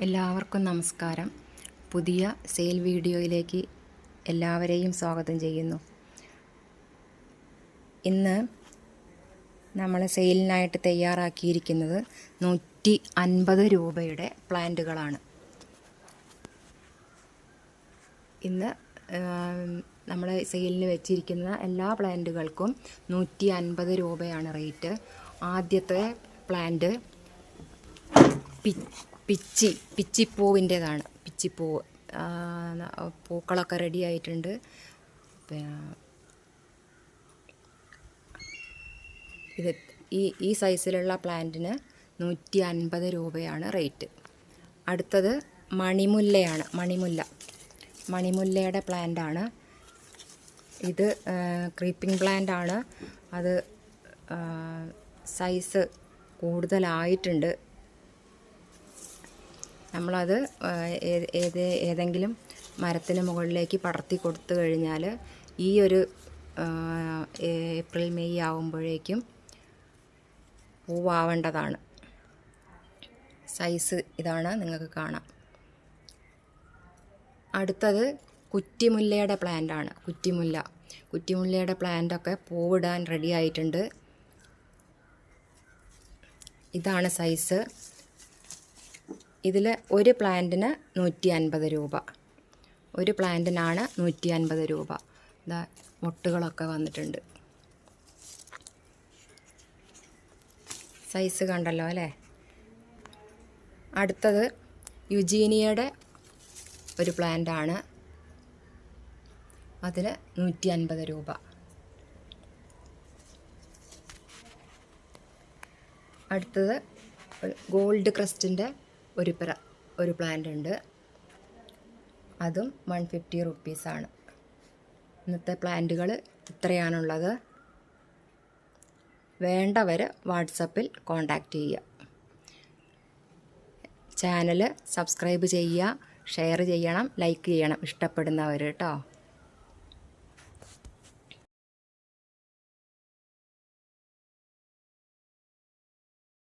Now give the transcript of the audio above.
എല്ലാവർക്കും നമസ്കാരം. പുതിയ സെയിൽ വീഡിയോയിലേക്ക് എല്ലാവരെയും സ്വാഗതം ചെയ്യുന്നു. ഇന്ന് നമ്മൾ സെയിലിനായിട്ട് തയ്യാറാക്കിയിരിക്കുന്നത് 150 രൂപയുടെ പ്ലാന്റുകളാണ്. ഇന്ന് നമ്മൾ സെയിലിന് വെച്ചിരിക്കുന്ന എല്ലാ പ്ലാന്റുകൾക്കും 150 രൂപയാണ് റേറ്റ്. ആദ്യത്തെ പ്ലാന്റ് പിച്ചിപ്പൂവിൻ്റേതാണ്. പിച്ചിപ്പൂവ് പൂക്കളൊക്കെ റെഡി ആയിട്ടുണ്ട്. ഈ സൈസിലുള്ള പ്ലാന്റിന് 150 രൂപയാണ് റേറ്റ്. അടുത്തത് മണിമുല്ലയാണ്. മണിമുല്ലയുടെ പ്ലാന്റാണ് ഇത്. ക്രീപ്പിംഗ് പ്ലാന്റാണ്. അത് സൈസ് കൂടുതലായിട്ടുണ്ട്. നമ്മളത് ഏതെങ്കിലും മരത്തിന് മുകളിലേക്ക് പടർത്തി കൊടുത്തു കഴിഞ്ഞാൽ ഈ ഒരു ഏപ്രിൽ മെയ് ആവുമ്പോഴേക്കും പൂവാവേണ്ടതാണ്. സൈസ് ഇതാണ്, നിങ്ങൾക്ക് കാണാം. അടുത്തത് കുറ്റിമുല്ലയുടെ പ്ലാന്റാണ്. കുറ്റിമുല്ലയുടെ പ്ലാന്റൊക്കെ പൂവിടാൻ റെഡി ആയിട്ടുണ്ട്. ഇതാണ് സൈസ്. ഇതിൽ ഒരു പ്ലാന്റിന് 150 രൂപ. ഒരു പ്ലാന്റിനാണ് 150 രൂപ. ഇതാ മൊട്ടുകളൊക്കെ വന്നിട്ടുണ്ട്. സൈസ് കണ്ടല്ലോ അല്ലേ. അടുത്തത് യുജീനിയയുടെ ഒരു പ്ലാന്റാണ്. അതിന് 150 രൂപ. അടുത്തത് ഗോൾഡ് ക്രസ്റ്റിൻ്റെ ഒരു പ്ലാന്റ് ഉണ്ട്. അതും 150 റുപ്പീസാണ്. ഇന്നത്തെ പ്ലാന്റുകൾ ഇത്രയാണുള്ളത്. വേണ്ടവർ വാട്സപ്പിൽ കോൺടാക്റ്റ് ചെയ്യുക. ചാനൽ സബ്സ്ക്രൈബ് ചെയ്യുക, ഷെയർ ചെയ്യണം, ലൈക്ക് ചെയ്യണം ഇഷ്ടപ്പെടുന്നവർ കേട്ടോ.